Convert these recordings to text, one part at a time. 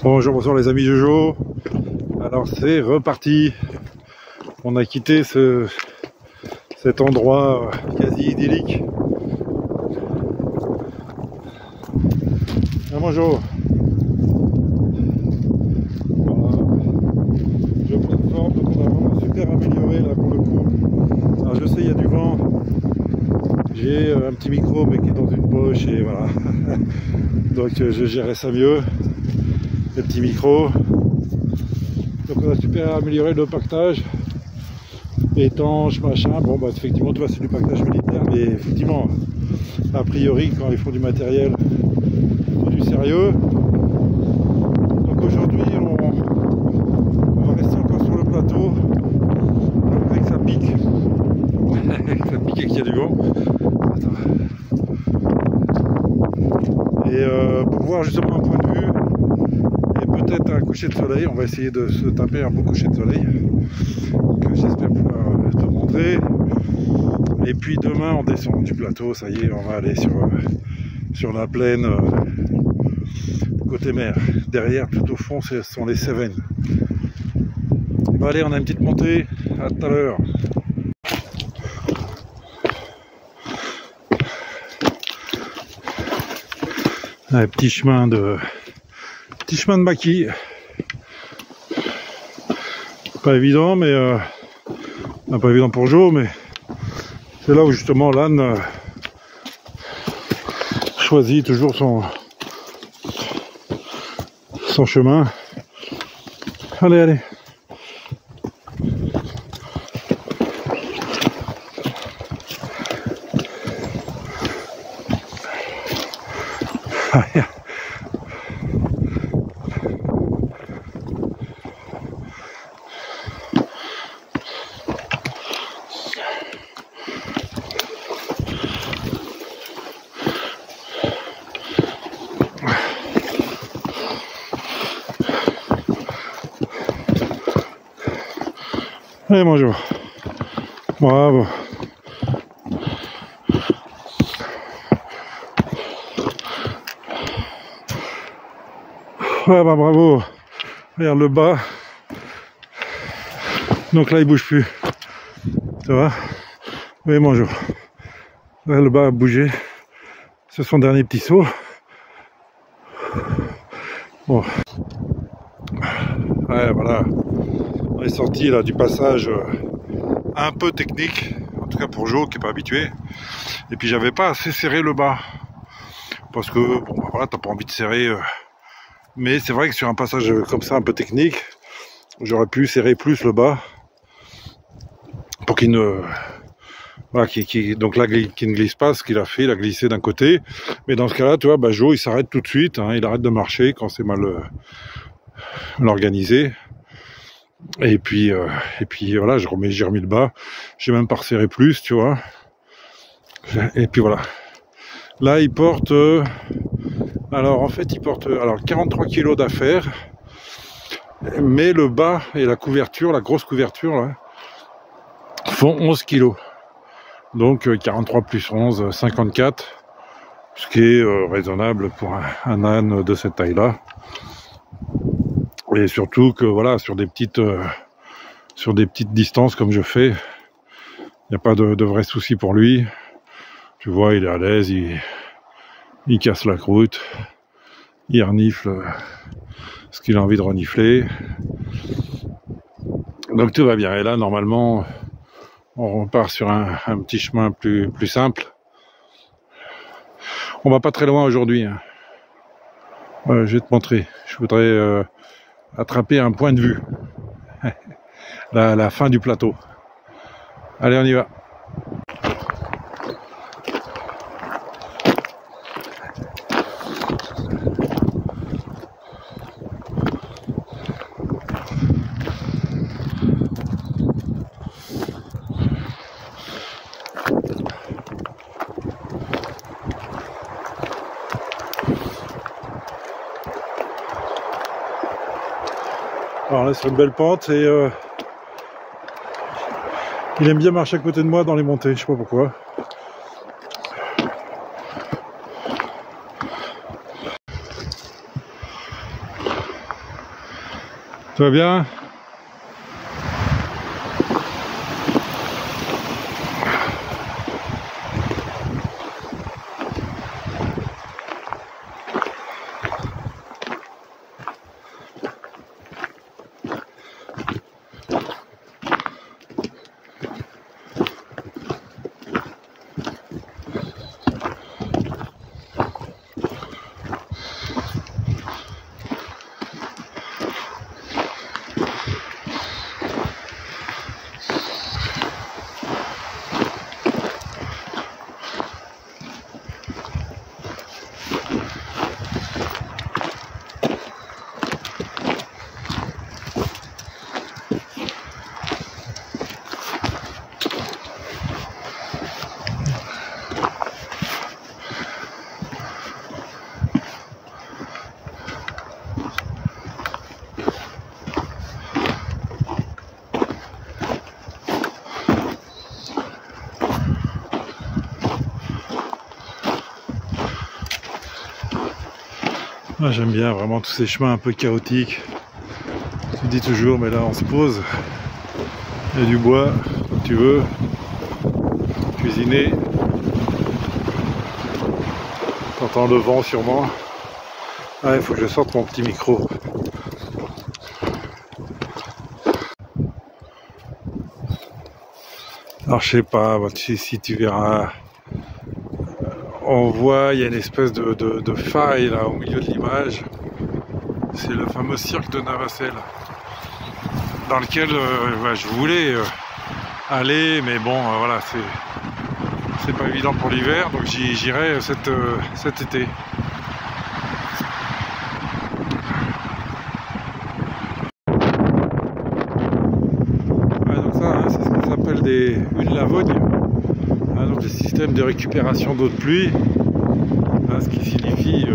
Bonjour, bonsoir les amis Jojo. Alors c'est reparti. On a quitté cet endroit quasi idyllique. Ah, bonjour. Voilà. Je prends forme, donc on a vraiment super amélioré là pour le coup. Alors je sais il y a du vent. J'ai un petit micro mais qui est dans une poche et voilà. Donc je gérais ça mieux. Les petits micros. Donc on a super amélioré le pactage. Étanche, machin. Bon bah effectivement tu vois c'est du pactage militaire, mais effectivement a priori quand ils font du matériel, il faut du sérieux. Donc aujourd'hui on va rester encore sur le plateau avec que ça pique. Ça pique et qu'il y a du vent. Et pour voir justement un point de vue et peut-être un coucher de soleil, on va essayer de se taper un beau coucher de soleil que j'espère pouvoir te montrer. Et puis demain on descend du plateau, ça y est, on va aller sur la plaine côté mer. Derrière, tout au fond, ce sont les Cévennes. Bon, allez, on a une petite montée, à tout à l'heure. Un petit chemin de maquis. Pas évident, mais pas évident pour Joe, mais c'est là où justement l'âne choisit toujours son chemin. Allez, allez. Allez, bonjour. Bravo. Ouais, bah bravo. Regarde le bas. Donc là, il bouge plus. Ça va? Oui, bonjour. Là, le bas a bougé. C'est son dernier petit saut. Bon. Ouais, voilà. On est sorti là du passage un peu technique, en tout cas pour Joe qui n'est pas habitué. Et puis j'avais pas assez serré le bas parce que bon bah voilà, t'as pas envie de serrer. Mais c'est vrai que sur un passage comme ça un peu technique, j'aurais pu serrer plus le bas pour qu'il ne voilà, donc là qu'il ne glisse pas. Ce qu'il a fait, il a glissé d'un côté. Mais dans ce cas-là, tu vois, bah Joe il s'arrête tout de suite, hein, il arrête de marcher quand c'est mal organisé. Et puis voilà, j'ai remis le bas, j'ai même pas resserré plus, tu vois. Et puis voilà. Là, il porte, alors en fait, il porte 43 kg d'affaires, mais le bas et la couverture, la grosse couverture, là, font 11 kg. Donc 43 plus 11, 54, ce qui est raisonnable pour un âne de cette taille-là. Et surtout que voilà, sur des petites distances comme je fais, il n'y a pas de vrai souci pour lui. Tu vois, il est à l'aise, il casse la croûte, il renifle ce qu'il a envie de renifler. Donc tout va bien. Et là, normalement, on repart sur un petit chemin plus simple. On va pas très loin aujourd'hui. Hein. Je vais te montrer. Je voudrais attraper un point de vue. La fin du plateau. Allez, on y va. Alors là, sur une belle pente et il aime bien marcher à côté de moi dans les montées, je sais pas pourquoi. Tout va bien? Moi j'aime bien vraiment tous ces chemins un peu chaotiques. Tu dis toujours, mais là on se pose. Il y a du bois, comme tu veux. Cuisiner. T'entends le vent sûrement. Ah, il faut que je sorte mon petit micro. Alors je sais pas, si tu verras, on voit, il y a une espèce de faille là au milieu de l'image. C'est le fameux cirque de Navacelles, dans lequel je voulais aller, mais bon, voilà, c'est pas évident pour l'hiver, donc j'irai cet été. Donc ça, hein, c'est ce qu'on appelle une lavogne, hein, donc le système de récupération d'eau de pluie, hein, ce qui signifie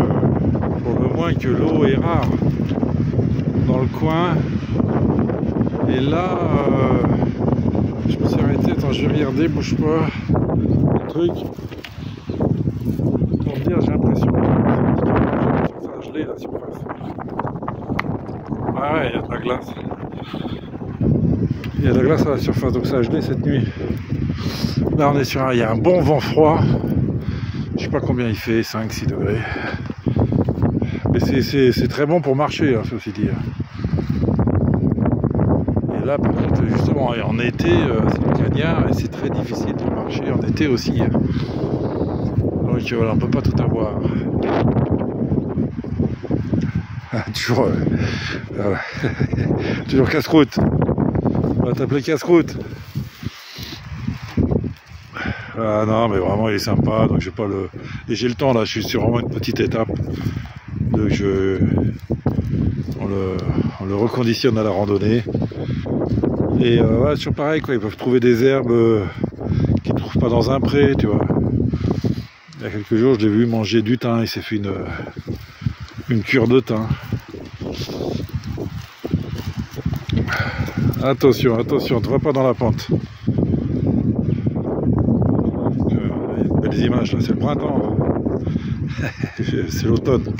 pour le moins que l'eau est rare dans le coin. Et là, je me suis arrêté, attends, je vais regarder, bouge pas, le truc, pour dire, j'ai l'impression que ça a gelé la surface. Ah ouais, il y a de la glace. Il y a de la glace à la surface, donc ça a gelé cette nuit. Là on est sur il y a un bon vent froid. Je sais pas combien il fait, 5-6 degrés. Mais c'est très bon pour marcher, hein, ceci dit. Et là par contre, justement, en été, c'est le cagnard et c'est très difficile de marcher en été aussi. Donc voilà, on peut pas tout avoir. Toujours, toujours casse-croûte. On va t'appeler casse-croûte. Ah non, mais vraiment il est sympa, donc j'ai pas le. Et j'ai le temps là, je suis sur vraiment une petite étape. Donc on le reconditionne à la randonnée. Et voilà, toujours pareil quoi, ils peuvent trouver des herbes qu'ils ne trouvent pas dans un pré, tu vois. Il y a quelques jours, je l'ai vu manger du thym, il s'est fait une cure de thym. Attention, attention, tu vas pas dans la pente. Belles images là, c'est le printemps. C'est l'automne.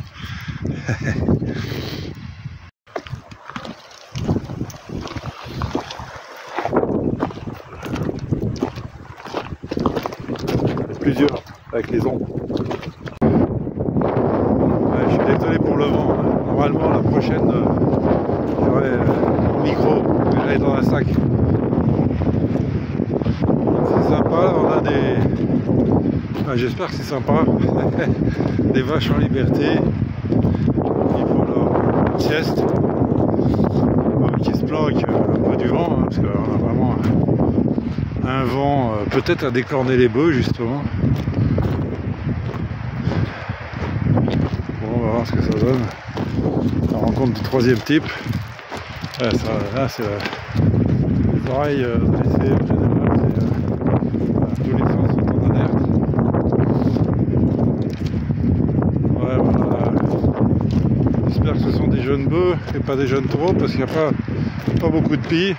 Plusieurs avec les ombres. Ouais, je suis désolé pour le vent. Normalement la prochaine j'aurai mon micro, je dans un sac. C'est sympa, on a des. Ah, j'espère que c'est sympa. Des vaches en liberté qui font leur sieste, qui se planquent un peu du vent, hein, parce qu'on a vraiment un vent peut-être à décorner les bœufs justement. Bon, on va voir ce que ça donne. La rencontre du troisième type. Ouais, ça, là c'est les oreilles dressées en général, tous les sens sont en alerte. Ouais, voilà. J'espère que ce sont des jeunes bœufs et pas des jeunes taureaux parce qu'il n'y a pas beaucoup de pies.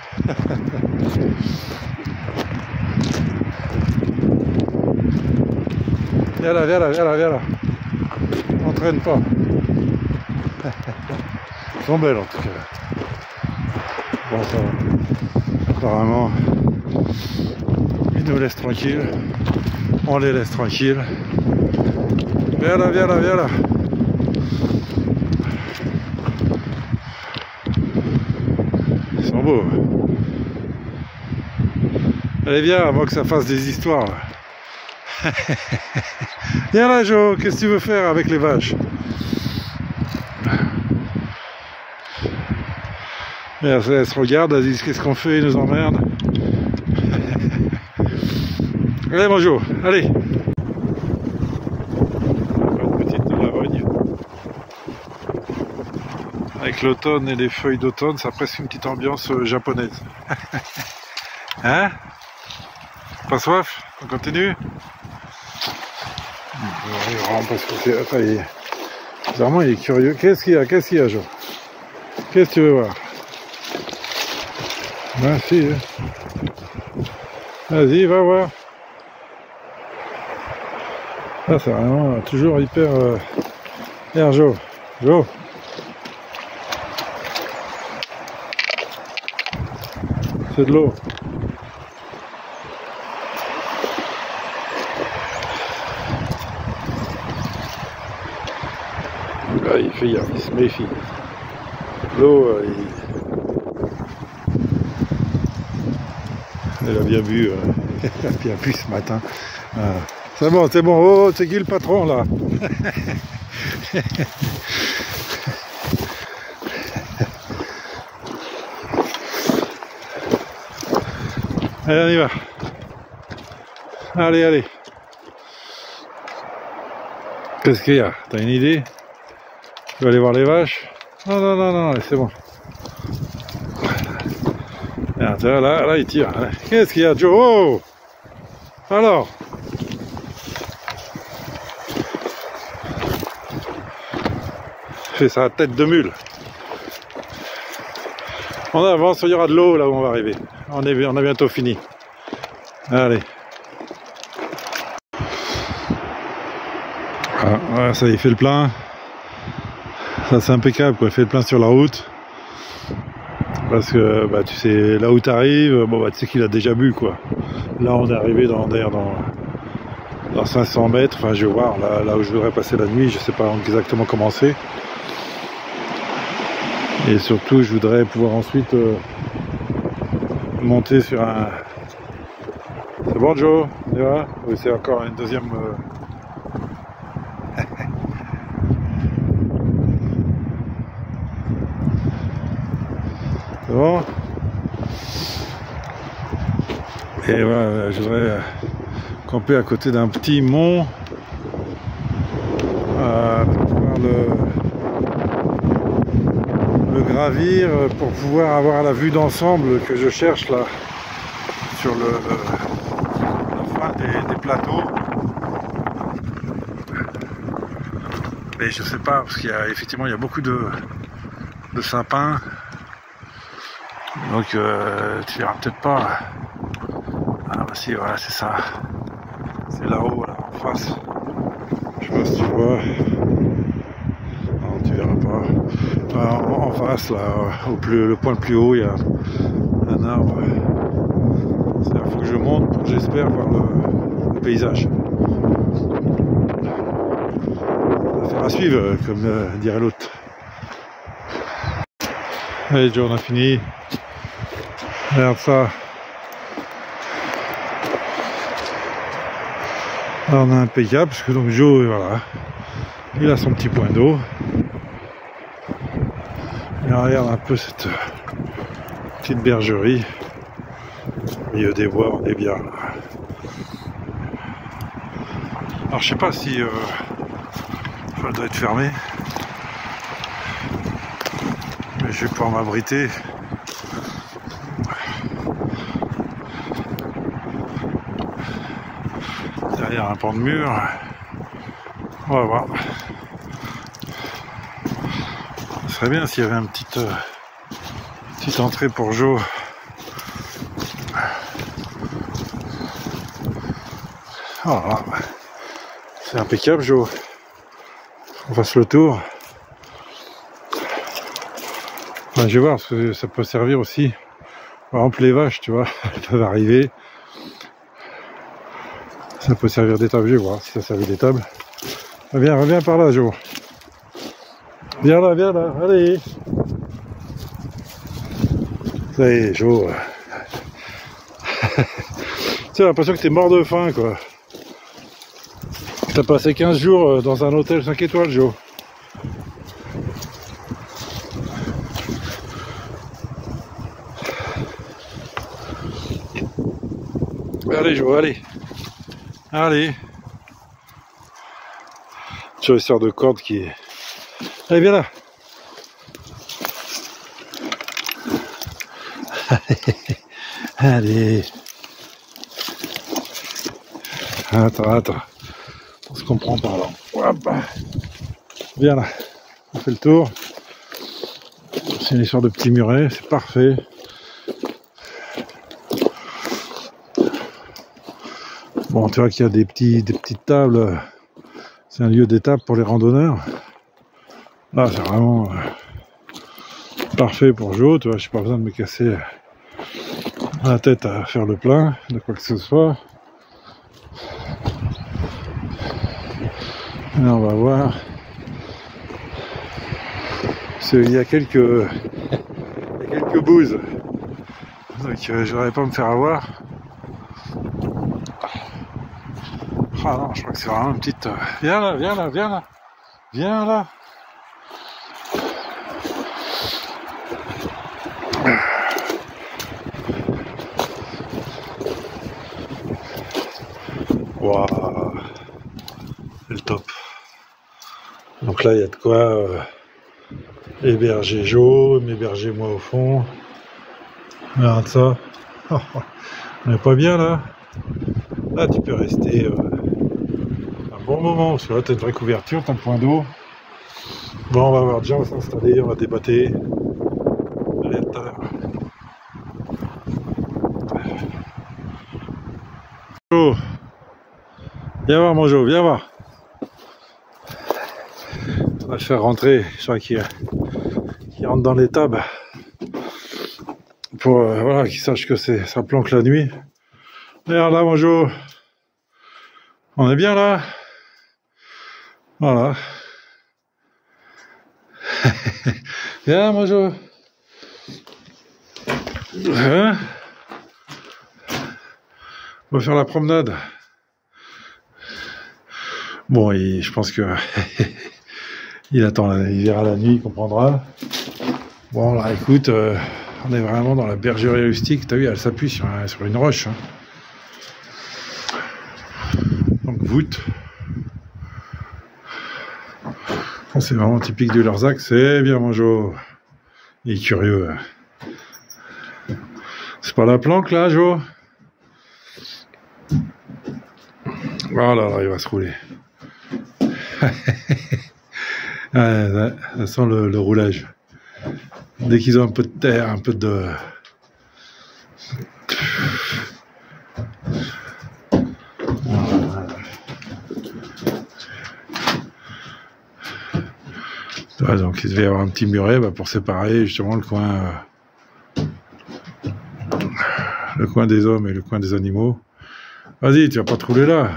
Viens là, viens là, viens là, viens là. Entraîne pas. Elles sont belles en tout cas. Bon, ça va. Apparemment, ils nous laissent tranquilles. On les laisse tranquilles. Viens là, viens là, viens là. Ils sont beaux. Allez, viens, avant que ça fasse des histoires. Viens là, Joe, qu'est-ce que tu veux faire avec les vaches? Et elle se regarde, elle dit qu'est-ce qu'on fait, ils nous emmerdent. Allez, bonjour, allez. Une petite Lavogne. Avec l'automne et les feuilles d'automne, ça a presque une petite ambiance japonaise. Hein? Pas soif? On continue? Parce que enfin, bizarrement, il est curieux. Qu'est-ce qu'il y a? Qu'est-ce qu'il y a, Joe? Qu'est-ce que tu veux voir? Ah si, vas-y, va voir. Ah, c'est vraiment toujours hyper... Regarde, Joe. Joe. C'est de l'eau. Là, il fait, il se méfie. L'eau, elle a bien bu, elle a bien bu ce matin. C'est bon, c'est bon. Oh, c'est qui le patron là? Allez, on y va. Allez, allez. Qu'est-ce qu'il y a? T'as une idée? Tu vas aller voir les vaches? Non, non, non, non, c'est bon. Là, il tire. Qu'est-ce qu'il y a, Joe? Oh! Alors? Fait sa tête de mule. On avance, il y aura de l'eau là où on va arriver. On a bientôt fini. Allez. Ah, voilà, ça il fait le plein. Ça c'est impeccable quoi, il fait le plein sur la route. Parce que bah, tu sais, là où tu arrives, bon, bah, tu sais qu'il a déjà bu quoi. Là on est arrivé dans 500 mètres, enfin je vais voir là où je voudrais passer la nuit, je sais pas exactement comment c'est. Et surtout je voudrais pouvoir ensuite monter sur un... C'est bon Joe? Oui, c'est encore une deuxième... C'est bon? Et voilà, je voudrais camper à côté d'un petit mont pour pouvoir le gravir, pour pouvoir avoir la vue d'ensemble que je cherche là sur la fin des plateaux. Mais je sais pas, parce qu'il y a effectivement il y a beaucoup de sapins. Donc tu verras peut-être pas. Ah bah si, voilà, c'est ça. C'est là-haut, là, en face. Je sais pas si tu vois. Non, tu verras pas. En face, là, le point le plus haut, il y a un arbre. Il faut que je monte pour, j'espère, voir le paysage. Affaire à suivre, comme dirait l'autre. Allez, Joe, on a fini. Regarde ça. Là, on a impeccable parce que donc Joe, voilà, il a son petit point d'eau. Et on regarde un peu cette petite bergerie. Au milieu des bois, on est bien. Alors je sais pas si ça doit être fermé. Mais je vais pouvoir m'abriter. Derrière un pan de mur. On va voir. Ce serait bien s'il y avait une petite entrée pour Joe. Voilà. C'est impeccable, Joe. On fasse le tour. Ben, je vais voir, parce que ça peut servir aussi. Par exemple, les vaches, tu vois, elles peuvent arriver. Ça peut servir d'étable, je vais voir si ça servait d'étable. Reviens par là, Jo. Viens là, allez. Ça y est, Jo. Tu as l'impression que t'es mort de faim, quoi. T'as passé 15 jours dans un hôtel 5 étoiles, Jo. Allez, Jo, allez. Allez. Chasseur de cordes qui est... Allez, viens là. Allez. Attends. On se comprend par là. Hop. Viens là. On fait le tour. C'est une histoire de petits murets. C'est parfait. Bon, tu vois qu'il y a des petites tables. C'est un lieu d'étape pour les randonneurs. Là, c'est vraiment parfait pour Jo. Tu vois, j'ai pas besoin de me casser la tête à faire le plein de quoi que ce soit. Là, on va voir. Il y a quelques bouses. Donc, je n'aurais pas me faire avoir. Ah non, je crois que c'est vraiment une petite... Viens là. Waouh, c'est le top. Donc là, il y a de quoi héberger Jo, m'héberger moi au fond. Regarde ça. On est pas bien là. Là, tu peux rester un bon moment, parce que là, tu as une vraie couverture, tu as un point d'eau. Bon, on va voir, déjà, on va s'installer, on va débattre. Allez, à tout à l'heure. Jo, viens voir mon Jo, viens voir. On va le faire rentrer, je crois qu'il rentre dans l'étable. Pour voilà, qu'il sache que ça planque la nuit. Regarde là, mon Jo. On est bien là. Voilà. Viens, mon Jo. Hein? On va faire la promenade. Bon, je pense que il attend, il verra la nuit, il comprendra. Bon, là, écoute, on est vraiment dans la bergerie rustique. T'as vu, elle s'appuie sur une roche. Hein. Donc, voûte. C'est vraiment typique du Larzac. C'est bien, mon Jo. Il est curieux. C'est pas la planque, là, Jo? Voilà, là, il va se rouler. Ça sent le roulage. Dès qu'ils ont un peu de terre, un peu de... Ouais, donc il devait y avoir un petit muret pour séparer justement le coin des hommes et le coin des animaux. Vas-y, tu vas pas te rouler là.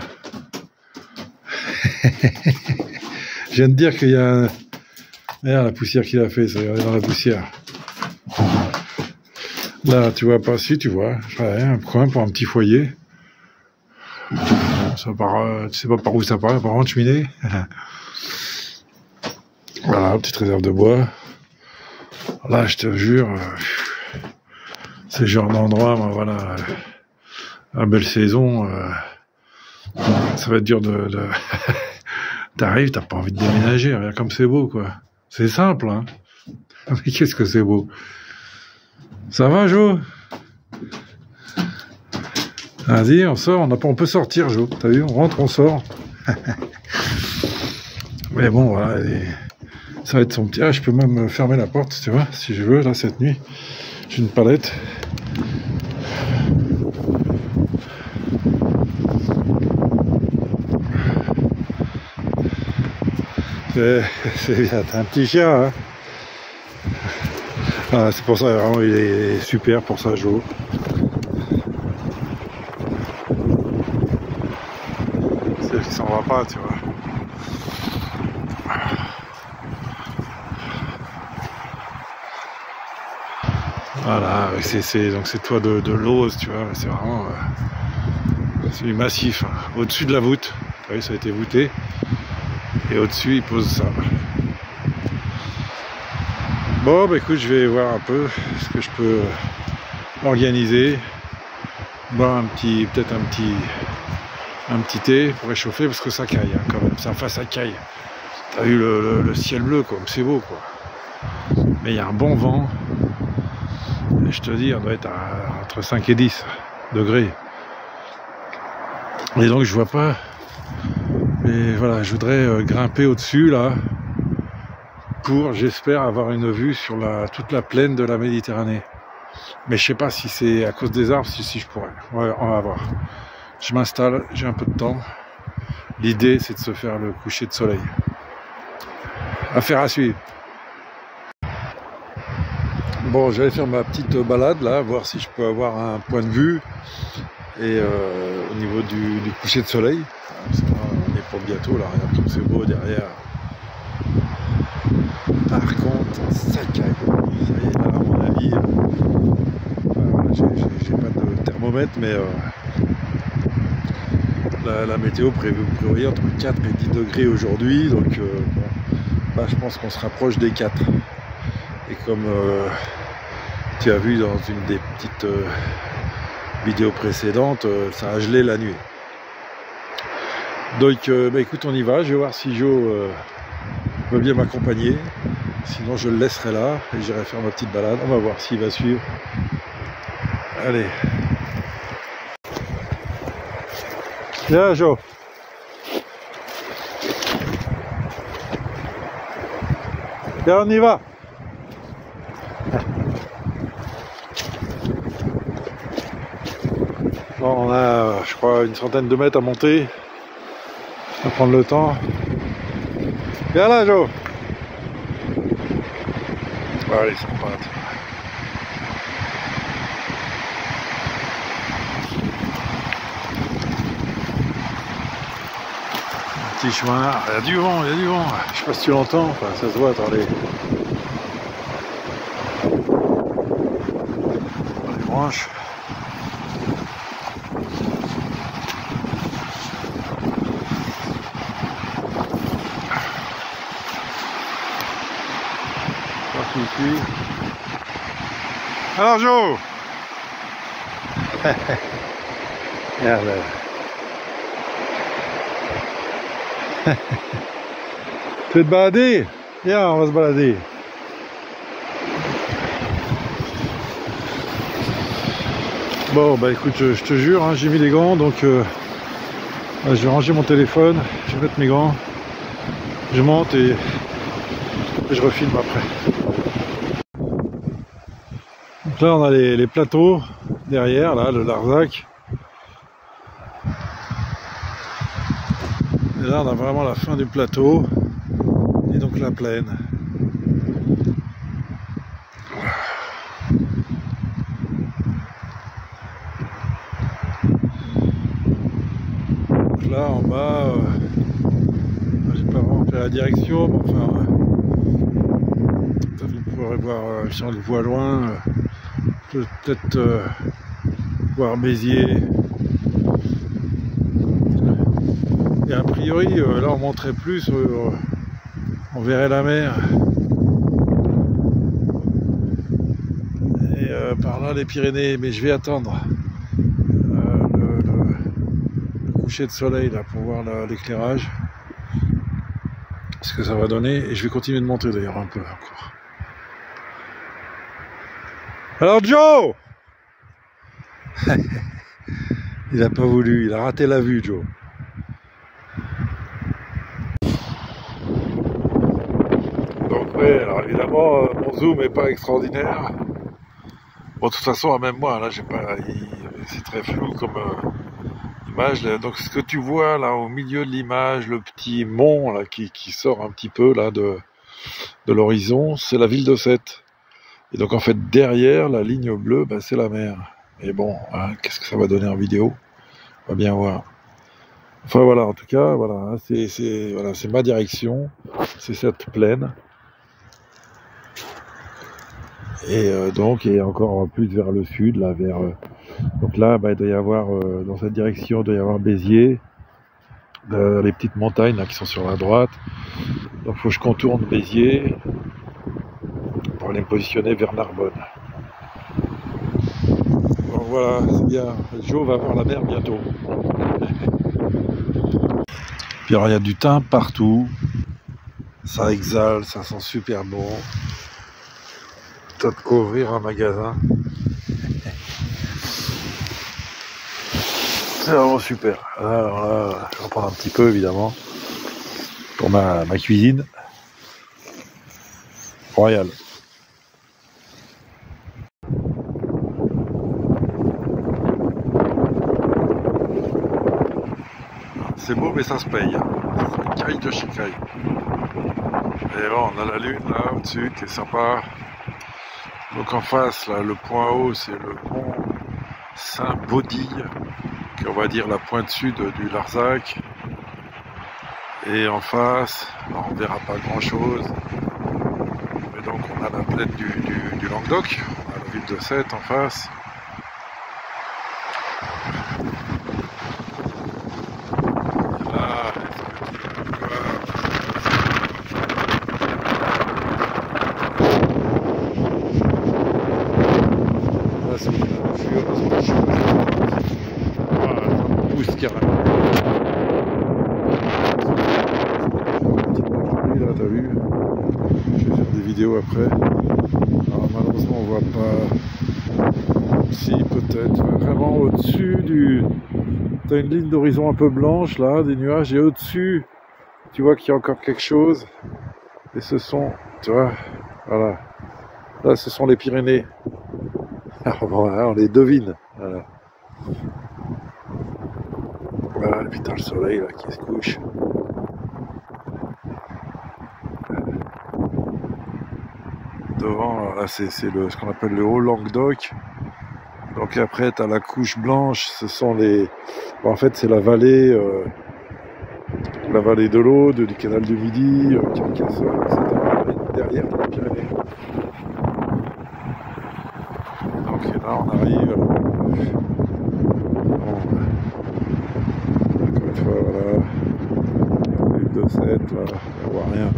Je viens de dire qu'il y a Regarde la poussière qu'il a fait, ça, regardez dans la poussière. Là, tu vois pas, si tu vois, ouais, un coin pour un petit foyer. Ça part, tu sais pas par où ça part, apparemment cheminée. Voilà, petite réserve de bois. Là, je te jure, c'est le genre d'endroit, ben, voilà, à belle saison, ça va être dur de... T'arrives, t'as pas envie de déménager, regarde comme c'est beau, quoi. C'est simple, hein. Mais qu'est-ce que c'est beau. Ça va, Jo? Vas-y, on sort, on peut sortir, Jo. T'as vu, on rentre, on sort. Mais bon, voilà, ça va être son petit... Ah, je peux même fermer la porte, tu vois, si je veux, là, cette nuit. J'ai une palette. C'est bien, t'as un petit chien, hein. Ah, c'est pour ça, vraiment, il est super pour ça, Joe. C'est qu'il s'en va pas, tu vois. Voilà, donc c'est toit de l'ose, tu vois, c'est vraiment c'est du massif, hein. Au-dessus de la voûte, vous voyez, ça a été voûté, et au-dessus il pose ça. Bon, bah écoute, je vais voir un peu ce que je peux organiser, boire peut-être un petit thé pour réchauffer, parce que ça caille, hein, quand même, ça caille. T'as vu le ciel bleu, quoi, c'est beau, quoi. Mais il y a un bon vent. Et je te dis, on doit être entre 5 et 10 degrés. Et donc je vois pas. Mais voilà, je voudrais grimper au-dessus là pour, j'espère, avoir une vue sur toute la plaine de la Méditerranée. Mais je sais pas si c'est à cause des arbres, si je pourrais. Ouais, on va voir. Je m'installe, j'ai un peu de temps. L'idée, c'est de se faire le coucher de soleil. Affaire à suivre. Bon, j'allais faire ma petite balade là, voir si je peux avoir un point de vue et au niveau du coucher de soleil. Parce qu'on est pour bientôt là, regarde comme c'est beau derrière. Par contre, ça caille. Ça y est, là, à mon avis, voilà, j'ai pas de thermomètre, mais la météo prévoyait entre 4 et 10 degrés aujourd'hui, donc bon, là je pense qu'on se rapproche des 4. Et comme tu as vu dans une des petites vidéos précédentes, ça a gelé la nuit. Donc bah écoute, on y va, je vais voir si Joe veut bien m'accompagner. Sinon je le laisserai là et j'irai faire ma petite balade. On va voir s'il va suivre. Allez. Viens Joe. Viens, on y va. Bon, on a, je crois, une centaine de mètres à monter. On va prendre le temps. Viens là, Joe. Allez, c'est reparti. Un petit chemin. Il y a du vent, il y a du vent. Je sais pas si tu l'entends. Enfin, ça se voit, attendez. Les branches. Alors Joe. Regarde. Tu veux te balader? Viens, on va se balader. Bon bah écoute, je te jure, hein, j'ai mis les gants, donc je vais ranger mon téléphone, je vais mettre mes gants, je monte et je refilme après. Donc là on a les plateaux derrière, là, le Larzac. Et là on a vraiment la fin du plateau et donc la plaine. Donc là en bas, j'ai pas vraiment fait la direction, mais enfin vous pourrez voir si on le voit loin, peut-être voir Béziers. Et a priori, là on monterait plus, on verrait la mer. Et par là les Pyrénées, mais je vais attendre le coucher de soleil là pour voir l'éclairage. Ce que ça va donner, et je vais continuer de monter d'ailleurs un peu encore. Alors Joe. Il a pas voulu, il a raté la vue Joe. Donc ouais, alors évidemment mon zoom est pas extraordinaire. Bon de toute façon même moi là j'ai pas, c'est très flou comme image. Donc ce que tu vois là au milieu de l'image, le petit mont là qui sort un petit peu là de l'horizon, c'est la ville d'Ossète. Et donc en fait derrière la ligne bleue, bah, c'est la mer. Et bon, hein, qu'est-ce que ça va donner en vidéo? On va bien voir. Enfin voilà, en tout cas, voilà, hein, c'est ma direction, c'est cette plaine. Et donc, et encore plus vers le sud, là, donc là, bah, il doit y avoir, dans cette direction, il doit y avoir Béziers, les petites montagnes là, qui sont sur la droite. Donc il faut que je contourne Béziers pour aller me positionner vers Narbonne. Donc voilà, c'est bien. Joe va voir la mer bientôt. Puis alors il y a du thym partout. Ça exhale, ça sent super bon. T'as de quoi ouvrir un magasin. C'est vraiment super. Alors là, je vais en prendre un petit peu évidemment pour ma cuisine. Royal. C'est beau mais ça se paye. C'est caille de chez caille. Et là on a la lune là au-dessus qui est sympa. Donc en face là, le point haut c'est le mont Saint-Baudille, qui on va dire la pointe sud du Larzac. Et en face, alors on verra pas grand chose. Mais donc on a la plaine du Languedoc, on a la ville de Sète en face. Carrément. Là, t'as vu? Je vais faire des vidéos après. Alors malheureusement on voit pas. Si peut-être vraiment au-dessus du. T'as une ligne d'horizon un peu blanche là, des nuages, et au-dessus, tu vois qu'il y a encore quelque chose. Et ce sont, tu vois, voilà. Là ce sont les Pyrénées. Alors bon, là, on les devine. Voilà. Voilà, et puis t'as le soleil là qui se couche. Devant, là c'est ce qu'on appelle le haut Languedoc. Donc après t'as la couche blanche, ce sont les. Bon, en fait c'est la vallée de l'Aude, du canal du Midi, Carcassonne, etc. Et derrière t'as les Pyrénées. Donc là on arrive. Encore une fois, voilà. L'île de Sète, là, on voit rien.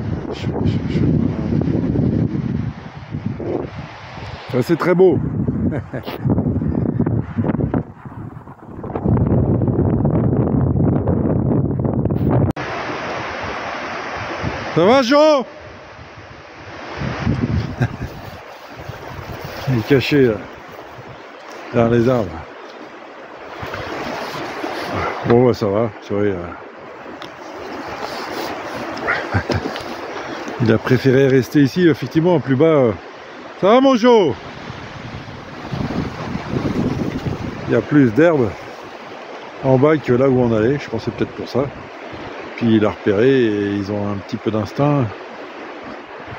Ça, c'est très beau. Ça va, Joe? Il est caché là, derrière les arbres. Bon, bah, ça va, tu vois. Il a préféré rester ici, effectivement, plus bas. Ça va, mon Joe? Il y a plus d'herbe en bas que là où on allait, je pensais peut-être pour ça. Puis il a repéré et ils ont un petit peu d'instinct.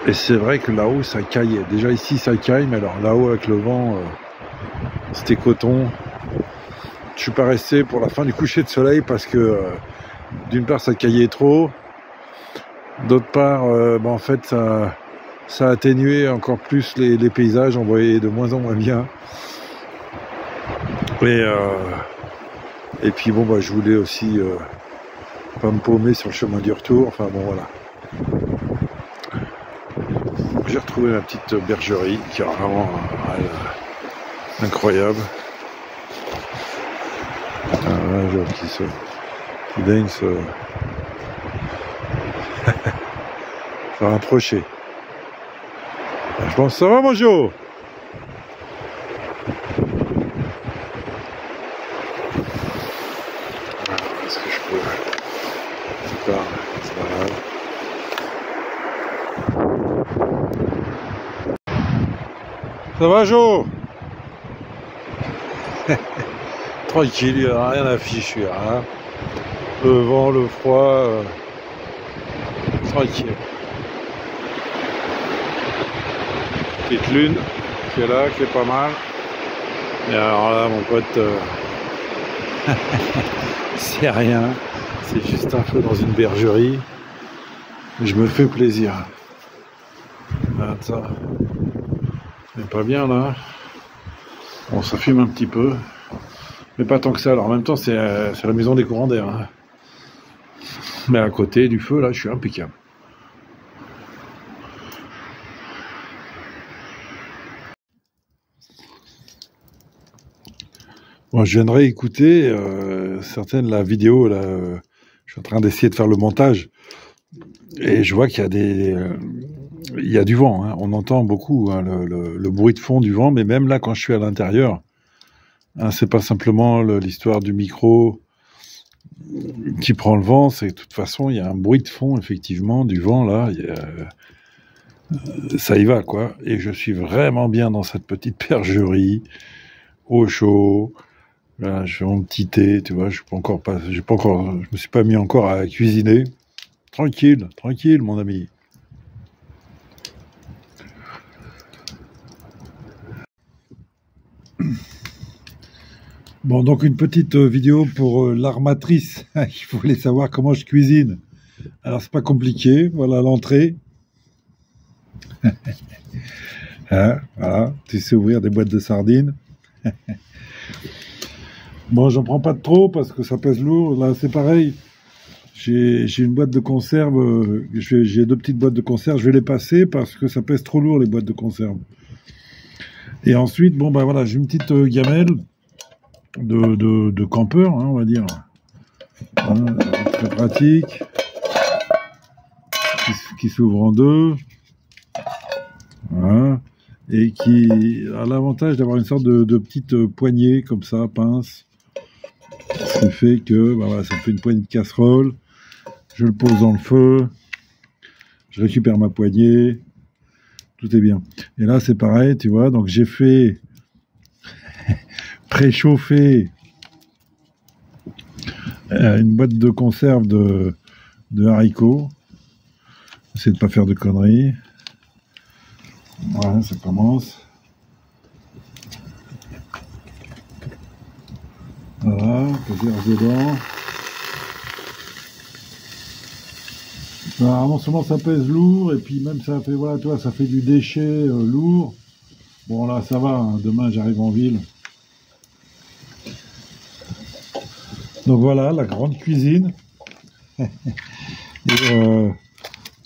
Et c'est vrai que là-haut ça caillait. Déjà ici ça caille, mais alors là-haut avec le vent, c'était coton. Je suis pas resté pour la fin du coucher de soleil parce que d'une part ça caillait trop, d'autre part en fait ça atténuait encore plus les paysages, on voyait de moins en moins bien. Et puis bon bah je voulais aussi pas me paumer sur le chemin du retour, enfin bon voilà. J'ai retrouvé ma petite bergerie qui est vraiment incroyable. Un genre qui daigne se rapprocher. Je pense ça va, mon Joe? Est-ce que je peux c'est pas grave. Ça va, Joe? Tranquille, il n'y a rien à fichu. Hein. Le vent, le froid, tranquille. Petite lune. qui est là, qui est pas mal. Et alors là, mon pote, c'est rien. C'est juste un feu dans une bergerie. Je me fais plaisir. Attends. C'est pas bien là. Bon, ça fume un petit peu. Mais pas tant que ça. Alors en même temps, c'est la maison des courants d'air. Hein. Mais à côté du feu, là, je suis impeccable. Bon, je viendrai écouter certaines la vidéo. Là, je suis en train d'essayer de faire le montage. Et je vois qu'il y a il y a du vent. Hein. On entend beaucoup hein, le bruit de fond du vent. Mais même là, quand je suis à l'intérieur, hein, c'est pas simplement l'histoire du micro qui prend le vent, c'est de toute façon, il y a un bruit de fond, effectivement, du vent, là, ça y va, quoi. Et je suis vraiment bien dans cette petite bergerie, au chaud, là, je fais mon petit thé, tu vois, je me suis pas mis encore à cuisiner. Tranquille, tranquille, mon ami. Bon, donc une petite vidéo pour l'armatrice qui voulait savoir comment je cuisine. Alors, c'est pas compliqué. Voilà l'entrée. Hein, voilà, tu sais ouvrir des boîtes de sardines. Bon, j'en prends pas de trop parce que ça pèse lourd. Là, c'est pareil. J'ai une boîte de conserve. J'ai 2 petites boîtes de conserve. Je vais les passer parce que ça pèse trop lourd, les boîtes de conserve. Et ensuite, bon, ben voilà, j'ai une petite gamelle de campeur, hein, on va dire. Hein, très pratique. Qui s'ouvre en 2. Voilà. Et qui a l'avantage d'avoir une sorte de petite poignée, comme ça, pince. Ce qui fait que, bah voilà, ça me fait une poignée de casserole. Je le pose dans le feu. Je récupère ma poignée. Tout est bien. Et là, c'est pareil, tu vois. Donc, j'ai fait préchauffer une boîte de conserve de haricots. J'essaie de pas faire de conneries. Voilà, ça commence. Voilà, on peut dire dedans. Alors, non seulement ça pèse lourd, et puis même ça fait, voilà, toi, ça fait du déchet lourd. Bon, là, ça va, hein, demain j'arrive en ville. Donc voilà, la grande cuisine. Et,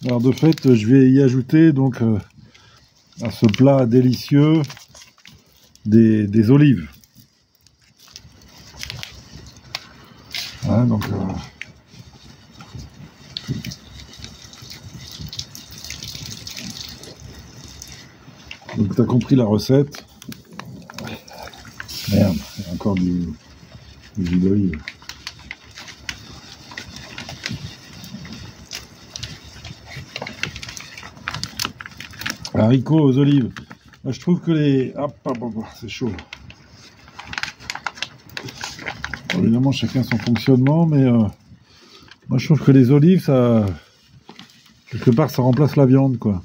alors de fait, je vais y ajouter donc à ce plat délicieux des olives. Hein, donc tu as compris la recette. Merde, il y a encore du jus d'olive. Haricots aux olives. Moi, je trouve que les... Hop, c'est chaud. Bon, évidemment, chacun son fonctionnement, mais moi, je trouve que les olives, ça... quelque part, ça remplace la viande, quoi.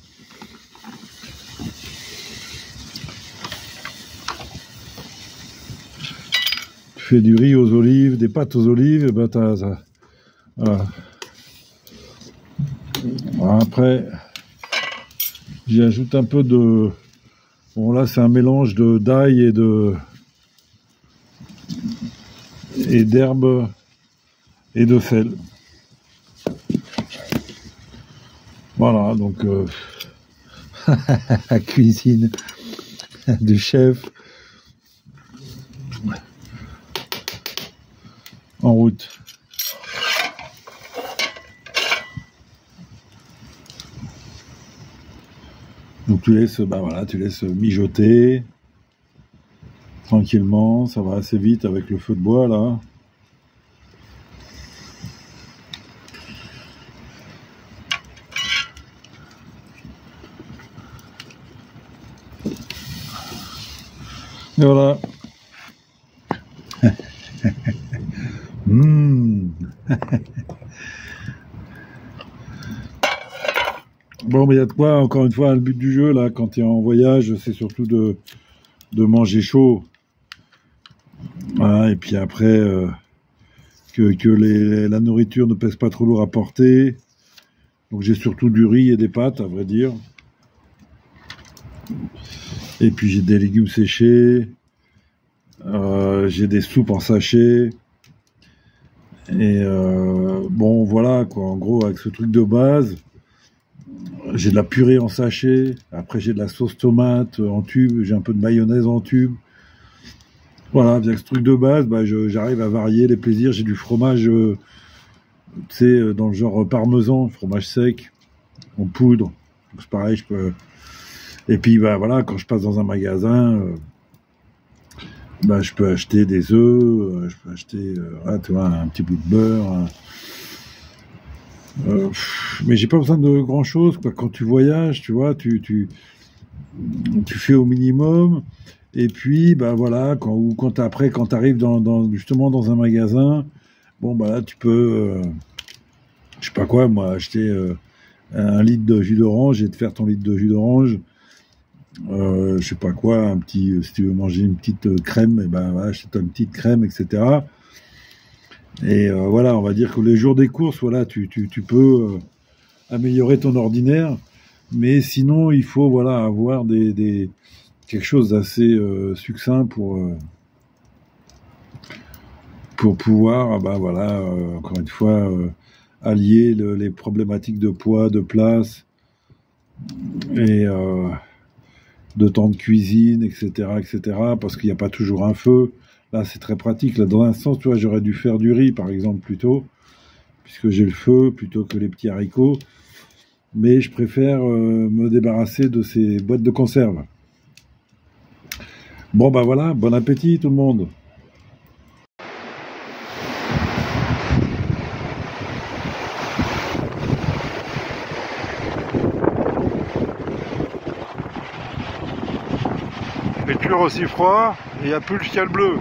Tu fais du riz aux olives, des pâtes aux olives, et ben t'as ça. Voilà. Bon, après... J'y ajoute un peu de... Bon là c'est un mélange d'ail et d'herbes et de sel. Voilà, donc la cuisine du chef en route. Donc tu laisses, bah voilà, tu laisses mijoter tranquillement, ça va assez vite avec le feu de bois là. Et voilà. Bon, Bon, mais il y a de quoi, encore une fois, le but du jeu, là, quand tu es en voyage, c'est surtout de manger chaud. Voilà, et puis après, que la nourriture ne pèse pas trop lourd à porter. Donc j'ai surtout du riz et des pâtes, à vrai dire. Et puis j'ai des légumes séchés. J'ai des soupes en sachet. Et bon, voilà, quoi. En gros, avec ce truc de base, j'ai de la purée en sachet. Après, j'ai de la sauce tomate en tube. J'ai un peu de mayonnaise en tube. Voilà, avec ce truc de base, bah, j'arrive à varier les plaisirs. J'ai du fromage, tu sais, dans le genre parmesan, fromage sec, en poudre. Donc c'est pareil, je peux... Et puis, bah, voilà, quand je passe dans un magasin, bah, je peux acheter des œufs, je peux acheter tu vois, un petit bout de beurre. Mais j'ai pas besoin de grand chose, quoi. Quand tu voyages, tu vois, tu fais au minimum. Et puis, bah voilà, quand tu arrives justement dans un magasin, bon, bah là, tu peux, je sais pas quoi, moi, acheter 1 litre de jus d'orange et te faire ton litre de jus d'orange. Je sais pas quoi, si tu veux manger une petite crème, et ben voilà, achète une petite crème, etc. Et voilà, on va dire que les jours des courses, voilà, tu peux améliorer ton ordinaire, mais sinon, il faut, voilà, avoir quelque chose d'assez succinct pour pouvoir, bah voilà, encore une fois, allier les problématiques de poids, de place et de temps de cuisine, etc., parce qu'il n'y a pas toujours un feu. Là, c'est très pratique. Là, dans un sens, tu vois, j'aurais dû faire du riz, par exemple, plutôt, puisque j'ai le feu, plutôt que les petits haricots. Mais je préfère me débarrasser de ces boîtes de conserve. Bon, bah voilà, bon appétit tout le monde. Il fait toujours aussi froid et il n'y a plus le ciel bleu.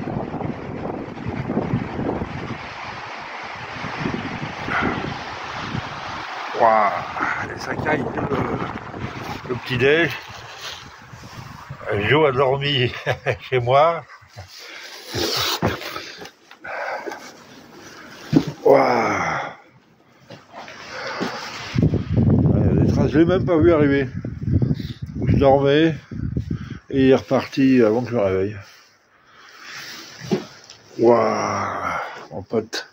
Waouh, ça caille le petit-déj. Jo a dormi chez moi. Waouh. Je l'ai même pas vu arriver. Je dormais et il est reparti avant que je me réveille. Waouh, mon pote.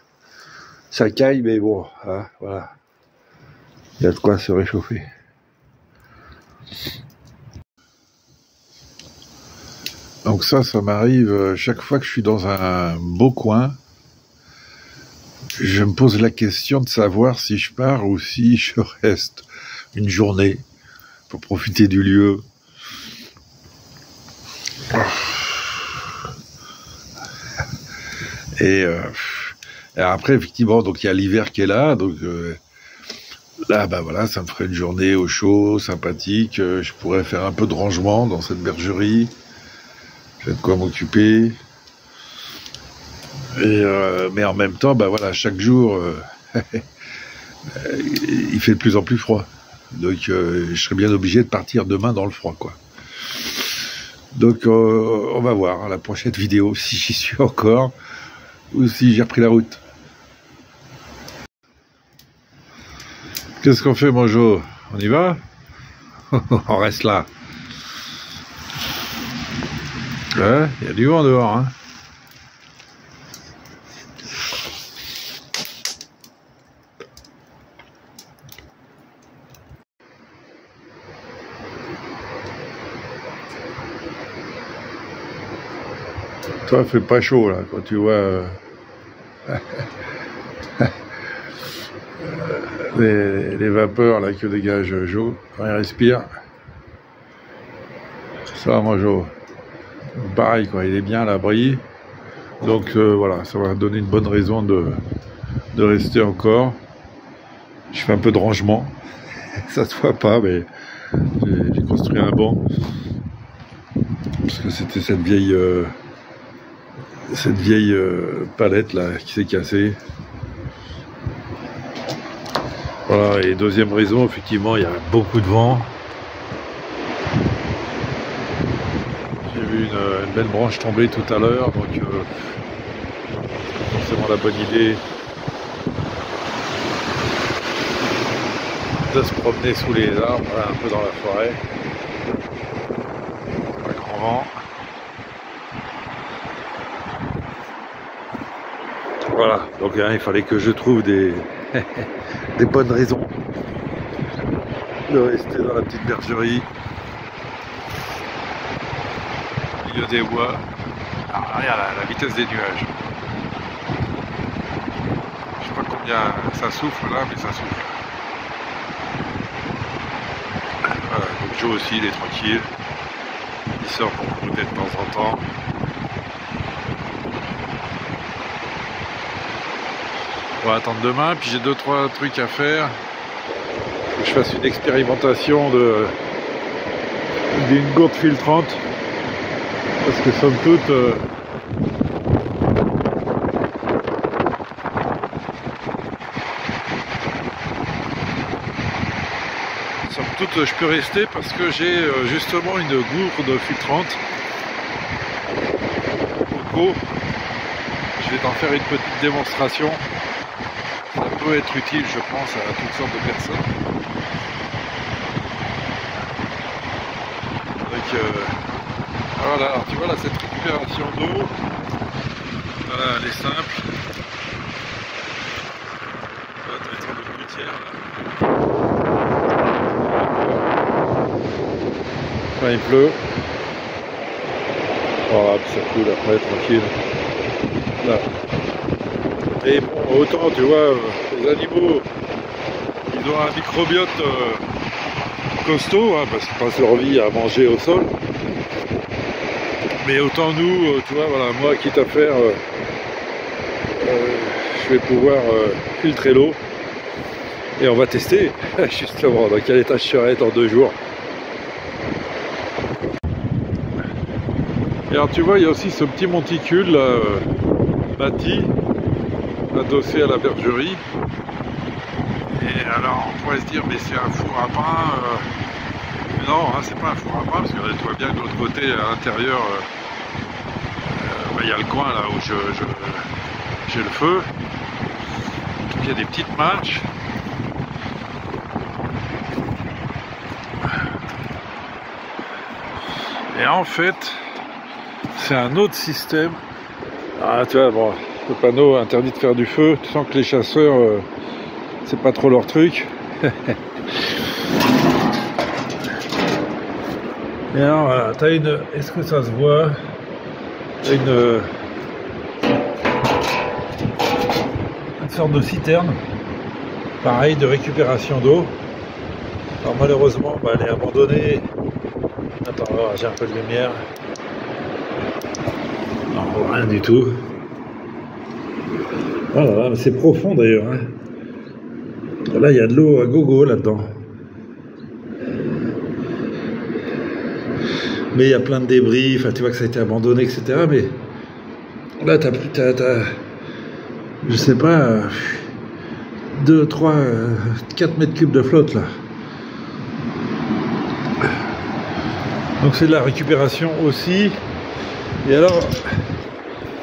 Ça caille, mais bon, hein, voilà. Il y a de quoi se réchauffer. Donc ça m'arrive chaque fois que je suis dans un beau coin. Je me pose la question de savoir si je pars ou si je reste une journée pour profiter du lieu. Et après, effectivement, donc il y a l'hiver qui est là, donc là, bah voilà, ça me ferait une journée au chaud, sympathique. Je pourrais faire un peu de rangement dans cette bergerie. J'ai de quoi m'occuper. Et mais en même temps, bah voilà, chaque jour, il fait de plus en plus froid. Donc, je serais bien obligé de partir demain dans le froid, quoi. Donc, on va voir à la prochaine vidéo si j'y suis encore ou si j'ai repris la route. Qu'est-ce qu'on fait, mon Jo? On y va? On reste là. Ouais, il y a du vent dehors, hein. Toi, il fait pas chaud, là, quand tu vois les vapeurs là, que dégage Jo quand il respire. Ça, moi, Jo, pareil, quoi, il est bien à l'abri. Donc, voilà, ça va donner une bonne raison de rester encore. Je fais un peu de rangement. Ça se voit pas, mais j'ai construit un banc. Parce que c'était cette vieille palette là qui s'est cassée. Voilà, et deuxième raison, effectivement, il y a beaucoup de vent. J'ai vu une belle branche tomber tout à l'heure, donc c'est forcément la bonne idée de se promener sous les arbres, voilà, un peu dans la forêt. Pas grand vent. Voilà, donc hein, il fallait que je trouve des, des bonnes raisons de rester dans la petite bergerie au milieu des bois. Alors, regarde la vitesse des nuages. Je sais pas combien ça souffle là, mais ça souffle. Voilà, donc Joe aussi, il est tranquille. Il sort pour brouter de temps en temps. On va attendre demain, puis j'ai 2-3 trucs à faire. Faut que je fasse une expérimentation d'une gourde filtrante. Parce que somme toute, je peux rester parce que j'ai justement une gourde filtrante au pot. Je vais t'en faire une petite démonstration. Ça peut être utile, je pense, à toutes sortes de personnes. Donc voilà, alors tu vois là, cette récupération d'eau, voilà, elle est simple. Voilà, tu vas être de gouttière là. Là, il pleut. Voilà, puis ça coule après, tranquille. Là. Et bon, autant, tu vois, les animaux, ils ont un microbiote costaud, hein, parce qu'ils passent leur vie à manger au sol. Mais autant nous, tu vois, voilà, moi, quitte à faire, je vais pouvoir filtrer l'eau. Et on va tester, justement, dans quel état je serai dans 2 jours. Et alors tu vois, il y a aussi ce petit monticule là, bâti, adossé à la bergerie. Et alors on pourrait se dire, mais c'est un four à pain. Non, hein, c'est pas un four à pain, parce que tu vois bien que de l'autre côté, à l'intérieur, il y a le coin là où j'ai le feu. Donc il y a des petites marches. Et en fait, c'est un autre système. Ah, tu vois, bon, le panneau interdit de faire du feu. Tu sens que les chasseurs, c'est pas trop leur truc. Et alors, voilà, t'as une. Est-ce que ça se voit? T'as une sorte de citerne, pareil, de récupération d'eau. Alors, malheureusement, bah, elle est abandonnée. Attends, j'ai un peu de lumière. Non, rien du tout. Oh là là, mais c'est profond d'ailleurs. Hein. Là, il y a de l'eau à gogo là-dedans. Mais il y a plein de débris, enfin, tu vois que ça a été abandonné, etc. Mais là, t'as, je sais pas, 2, 3, 4 mètres cubes de flotte là. Donc c'est de la récupération aussi. Et alors,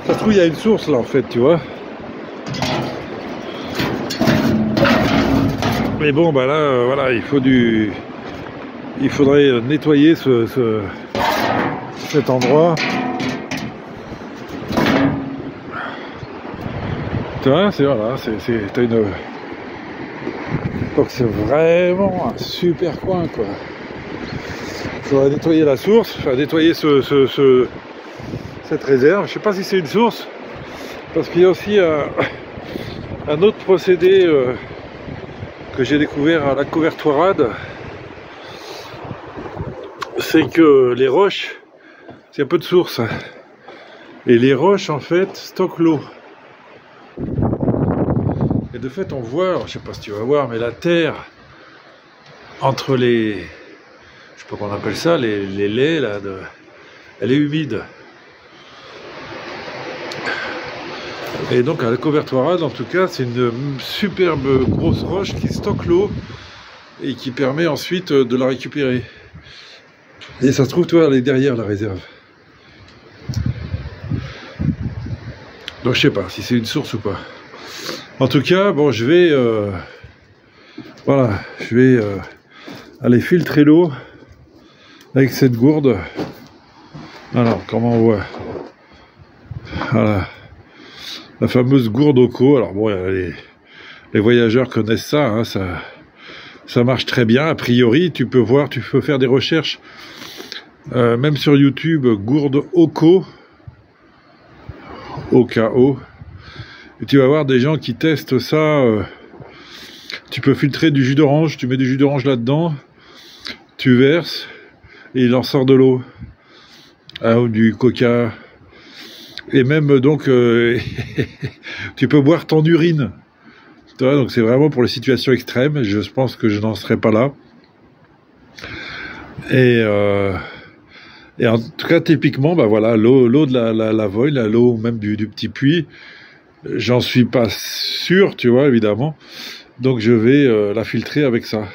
ça se trouve, il y a une source là en fait, tu vois. Mais bon, bah là, voilà, il faudrait nettoyer cet endroit. Tu vois, c'est voilà, t'as une. Donc c'est vraiment un super coin quoi. Il faudrait nettoyer la source, enfin nettoyer cette réserve. Je sais pas si c'est une source, parce qu'il y a aussi un autre procédé que j'ai découvert à la Couvertoirade. C'est que les roches, c'est un peu de source. Et les roches en fait stockent l'eau. Et de fait on voit, alors, je sais pas si tu vas voir, mais la terre entre les... je sais pas qu'on appelle ça, les laits là, elle est humide. Et donc à la Covertoirade, en tout cas, c'est une superbe grosse roche qui stocke l'eau et qui permet ensuite de la récupérer. Et ça se trouve, toi, elle est derrière la réserve. Donc je sais pas si c'est une source ou pas. En tout cas, bon, je vais voilà, je vais aller filtrer l'eau avec cette gourde. Alors, comment on voit? Voilà, la fameuse gourde Oco. Alors bon, les voyageurs connaissent ça, hein, ça marche très bien. A priori, tu peux voir, tu peux faire des recherches, même sur YouTube, gourde Oco, O-K-O. Et tu vas voir des gens qui testent ça. Tu peux filtrer du jus d'orange, tu mets du jus d'orange là-dedans, tu verses, et il en sort de l'eau. Ah, ou du coca. Et même donc, tu peux boire ton urine. Tu vois, donc c'est vraiment pour les situations extrêmes. Je pense que je n'en serai pas là. Et en tout cas, typiquement, bah voilà, l'eau de la Voile, l'eau même du petit puits, j'en suis pas sûr, tu vois, évidemment. Donc je vais la filtrer avec ça.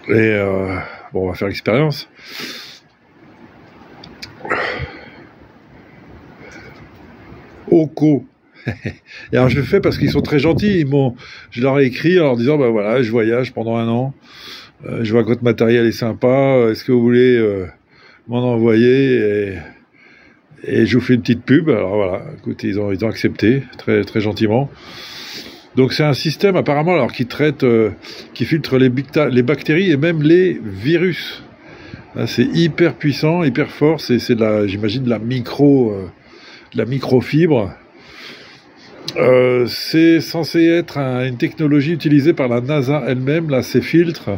Et bon, on va faire l'expérience. Oco. Et alors je le fais parce qu'ils sont très gentils. Je leur ai écrit en leur disant, bah voilà, je voyage pendant 1 an. Je vois que votre matériel est sympa. Est-ce que vous voulez m'en envoyer et je vous fais une petite pub. Alors voilà, écoute, ils ont accepté très très gentiment. Donc c'est un système apparemment alors qui traite, qui filtre les bactéries et même les virus. C'est hyper puissant, hyper fort. C'est j'imagine de la microfibre. C'est censé être une technologie utilisée par la NASA elle-même, là, ces filtres,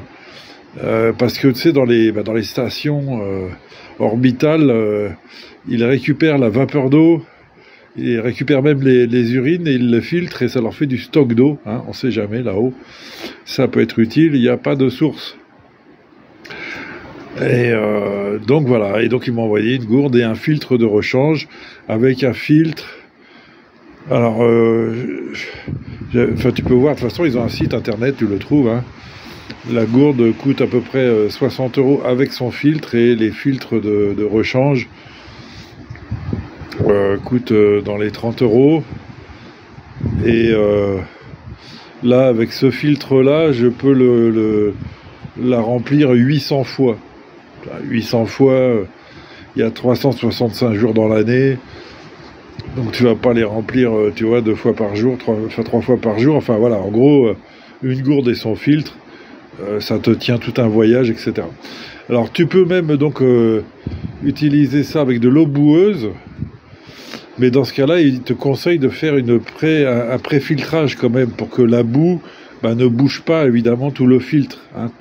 parce que tu sais, dans les stations orbitales, ils récupèrent la vapeur d'eau, ils récupèrent même les urines et ils le filtrent et ça leur fait du stock d'eau, hein, on sait jamais là-haut, ça peut être utile, il n'y a pas de source. Et donc voilà, et donc ils m'ont envoyé une gourde et un filtre de rechange avec un filtre. Alors, enfin, tu peux voir, de toute façon, ils ont un site internet, tu le trouves. Hein. La gourde coûte à peu près 60 € avec son filtre et les filtres de rechange coûtent dans les 30 €. Et là, avec ce filtre-là, je peux la remplir 800 fois. 800 fois, il y a 365 jours dans l'année. Donc tu vas pas les remplir, tu vois, 2 fois par jour, 3 fois par jour. Enfin voilà, en gros, une gourde et son filtre, ça te tient tout un voyage, etc. Alors tu peux même donc utiliser ça avec de l'eau boueuse. Mais dans ce cas-là, il te conseille de faire un pré-filtrage quand même pour que la boue ne bouge pas évidemment tout le filtre. Hein.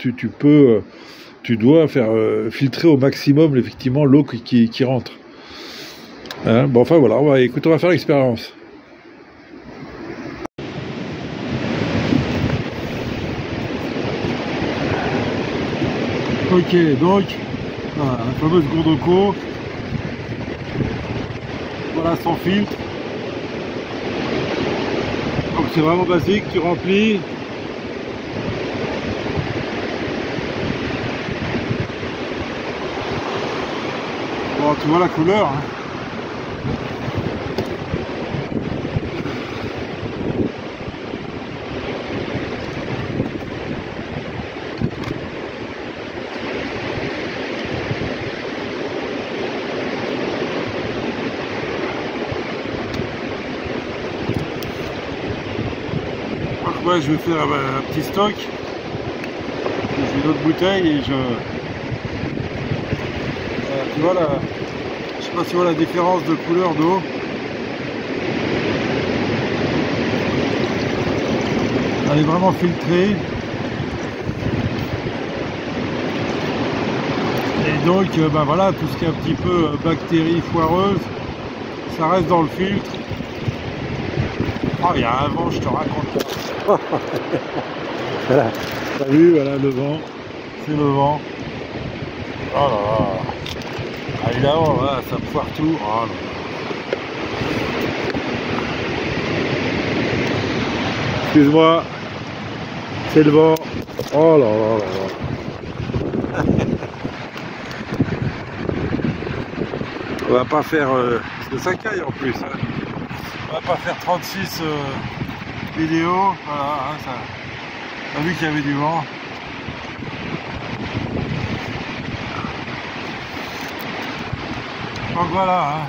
Tu dois faire filtrer au maximum effectivement l'eau qui rentre. Hein, bon, enfin voilà, on va faire l'expérience. Ok, donc, voilà, la fameuse gourde Oco. Voilà son filtre. Donc c'est vraiment basique, tu remplis. Bon, tu vois la couleur. Hein. Ouais, je vais faire un petit stock. J'ai une autre bouteille et tu vois là, je sais pas si tu vois la différence de couleur d'eau. Elle est vraiment filtrée. Et donc voilà, tout ce qui est un petit peu bactéries foireuses, ça reste dans le filtre. Oh, il y a un vent, je te raconte pas. Voilà, t'as vu, voilà le vent, c'est le vent. Oh là là. Ah, évidemment, là, ça foire tout. Oh là là. Excuse-moi, c'est le vent. Oh là là là là. On va pas faire... parce que ça caille en plus. Hein. On va pas faire 36 vidéos. Voilà, hein, ça... On a vu qu'il y avait du vent. Donc voilà. Hein.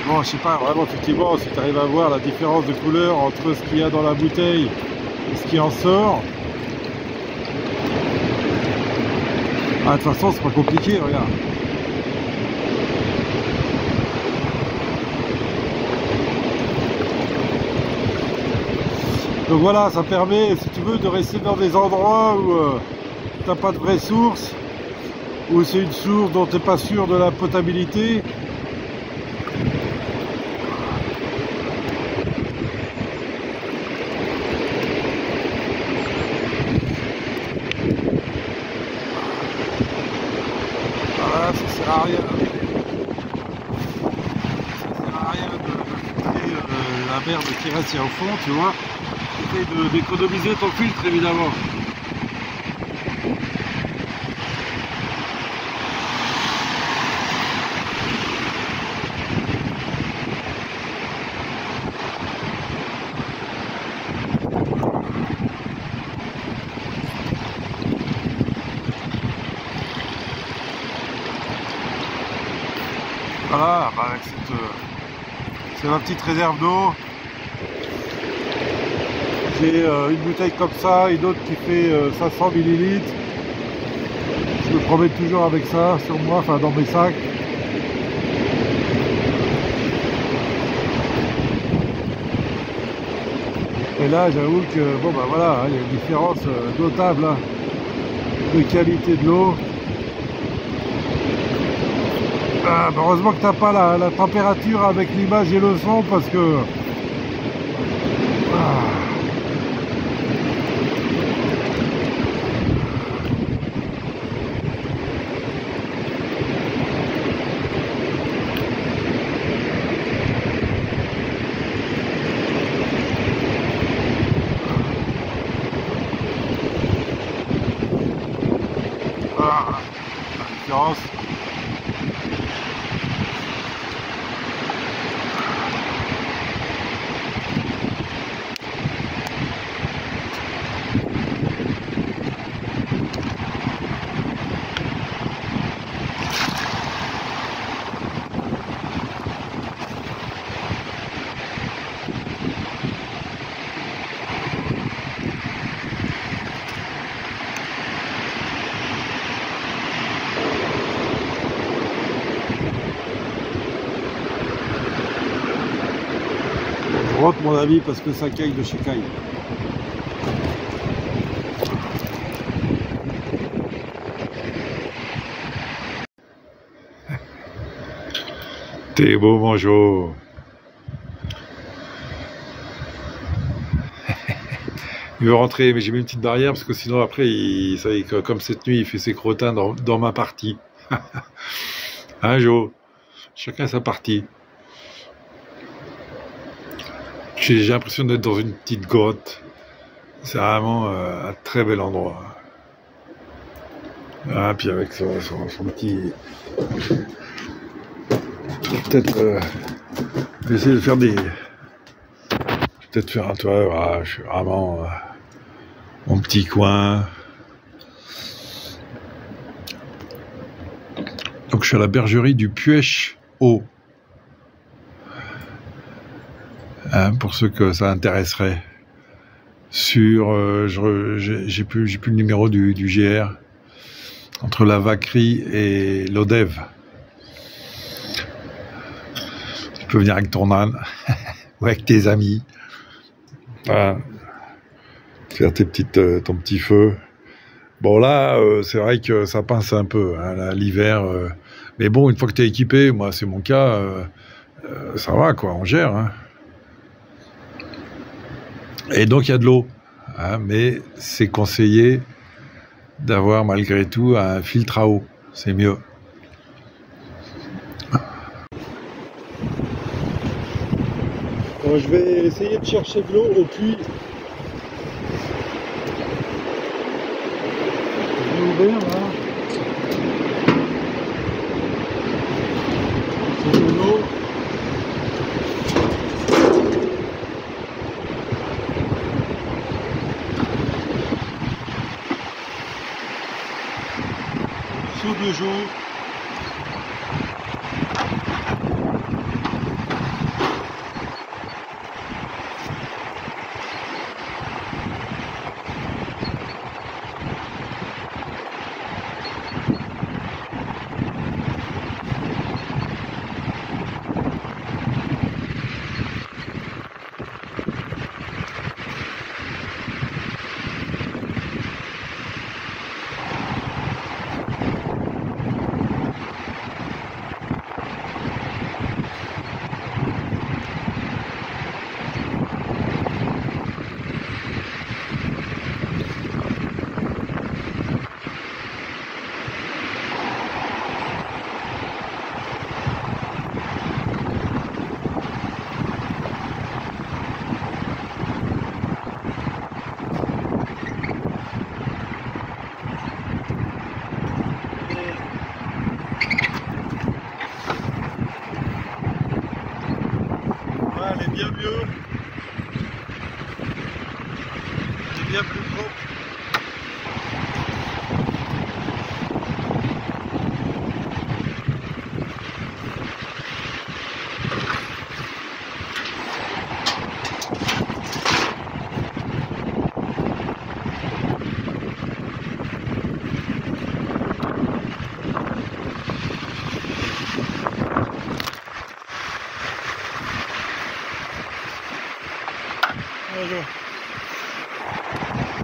Bon, je sais pas, vraiment, effectivement, si tu arrives à voir la différence de couleur entre ce qu'il y a dans la bouteille et ce qui en sort. Ah, de toute façon, c'est pas compliqué, regarde. Donc voilà, ça permet, si tu veux, de rester dans des endroits où tu n'as pas de vraie source, où c'est une source dont tu n'es pas sûr de la potabilité. Voilà, ça sert à rien. Ça sert à rien de filtrer la merde qui reste au fond, tu vois. Essaye d'économiser ton filtre, évidemment. Voilà, bah avec c'est ma petite réserve d'eau. J'ai une bouteille comme ça, une autre qui fait 500 ml. Je me promène toujours avec ça sur moi, enfin dans mes sacs. Et là, j'avoue que, bon bah voilà, il y a une différence notable hein, de qualité de l'eau. Bah, heureusement que t'as pas la température avec l'image et le son parce que... la différence. Je rentre mon avis parce que ça caille de chez Caille. T'es beau mon Jo. Il veut rentrer, mais j'ai mis une petite barrière parce que sinon après, ça y est, comme cette nuit, il fait ses crottins dans ma partie. Hein Jo? Chacun sa partie. J'ai l'impression d'être dans une petite grotte. C'est vraiment un très bel endroit. Ah, puis avec son petit... Peut-être essayer de faire des... Peut-être faire un toit. Voilà, je suis vraiment... mon petit coin. Donc je suis à la bergerie du Puech-Haut. Hein, pour ceux que ça intéresserait. Sur, j'ai plus le numéro du GR, entre la Vacquerie et l'Odève. Tu peux venir avec ton âne, ou avec tes amis, voilà. Faire ton petit feu. Bon là, c'est vrai que ça pince un peu, hein, l'hiver, mais bon, une fois que tu es équipé, moi c'est mon cas, ça va quoi, on gère. Hein. Et donc il y a de l'eau, hein, mais c'est conseillé d'avoir malgré tout un filtre à eau, c'est mieux. Bon, je vais essayer de chercher de l'eau au puits. Je vais ouvrir là. C'est de l'eau. Sous de jour. Elle est bien mieux, elle est bien plus propre.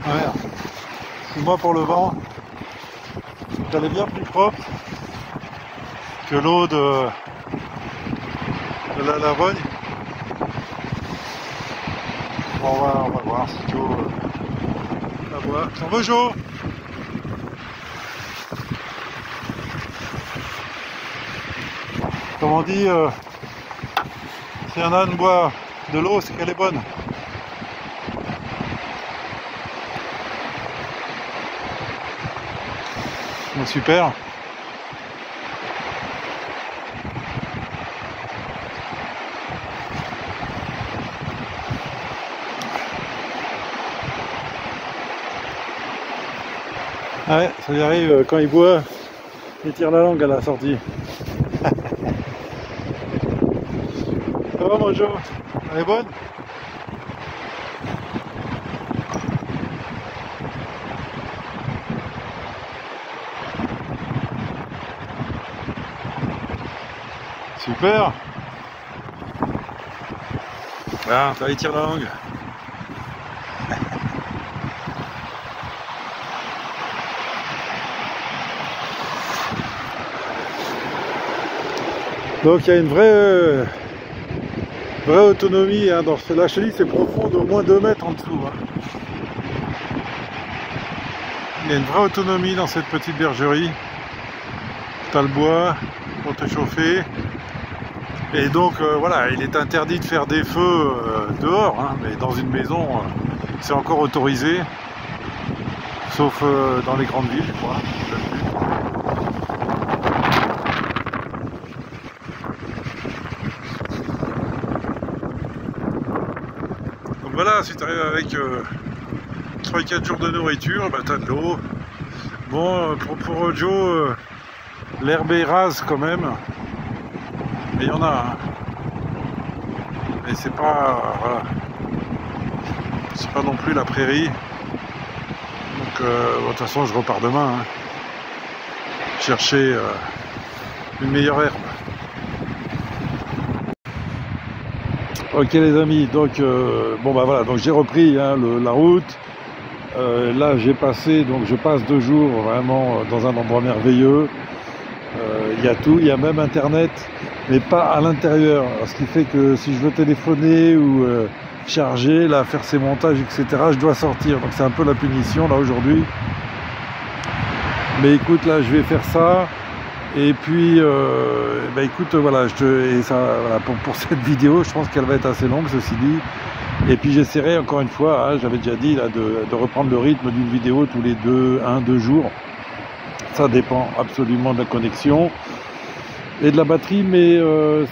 Ouais, excuse-moi pour le vent. Elle est bien plus propre que l'eau de la Lavogne. Bon, on va voir si Joe la voit. On veut Joe. Comme on dit, si un âne boit de l'eau, c'est qu'elle est bonne. Bon, super. Ouais, ça y arrive, quand il boit, il tire la langue à la sortie. Ça va mon Joe? Elle est bonne? Super. Ah, ça y tire la langue. Donc il y a une vraie autonomie hein, dans ce là. Je te dis, c'est profond d'au moins 2 mètres en dessous. Hein. Il y a une vraie autonomie dans cette petite bergerie. Tu as le bois pour te chauffer. Et donc voilà, il est interdit de faire des feux dehors, hein, mais dans une maison, c'est encore autorisé. Sauf dans les grandes villes, je crois. Donc voilà, si tu arrives avec 3-4 jours de nourriture, bah, tu as de l'eau. Bon, pour Joe, l'herbe est rase quand même. Mais il y en a. Hein. Mais c'est pas. Voilà. C'est pas non plus la prairie. Donc, bon, de toute façon, je repars demain. Hein. Chercher une meilleure herbe. Ok les amis, donc bon bah voilà, donc j'ai repris hein, la route. Là j'ai passé, donc je passe 2 jours vraiment dans un endroit merveilleux. Il y a tout, il y a même internet, mais pas à l'intérieur. Ce qui fait que si je veux téléphoner ou charger, là, faire ses montages, etc., je dois sortir. Donc c'est un peu la punition là aujourd'hui. Mais écoute, là je vais faire ça. Et puis, bah écoute, voilà, et ça, voilà, pour cette vidéo, je pense qu'elle va être assez longue, ceci dit. Et puis j'essaierai encore une fois, hein, j'avais déjà dit là, de reprendre le rythme d'une vidéo tous les 2 jours. Ça dépend absolument de la connexion et de la batterie, mais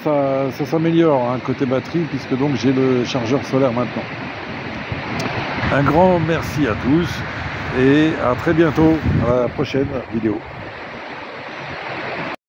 ça s'améliore, hein, côté batterie, puisque donc j'ai le chargeur solaire maintenant. Un grand merci à tous et à très bientôt à la prochaine vidéo.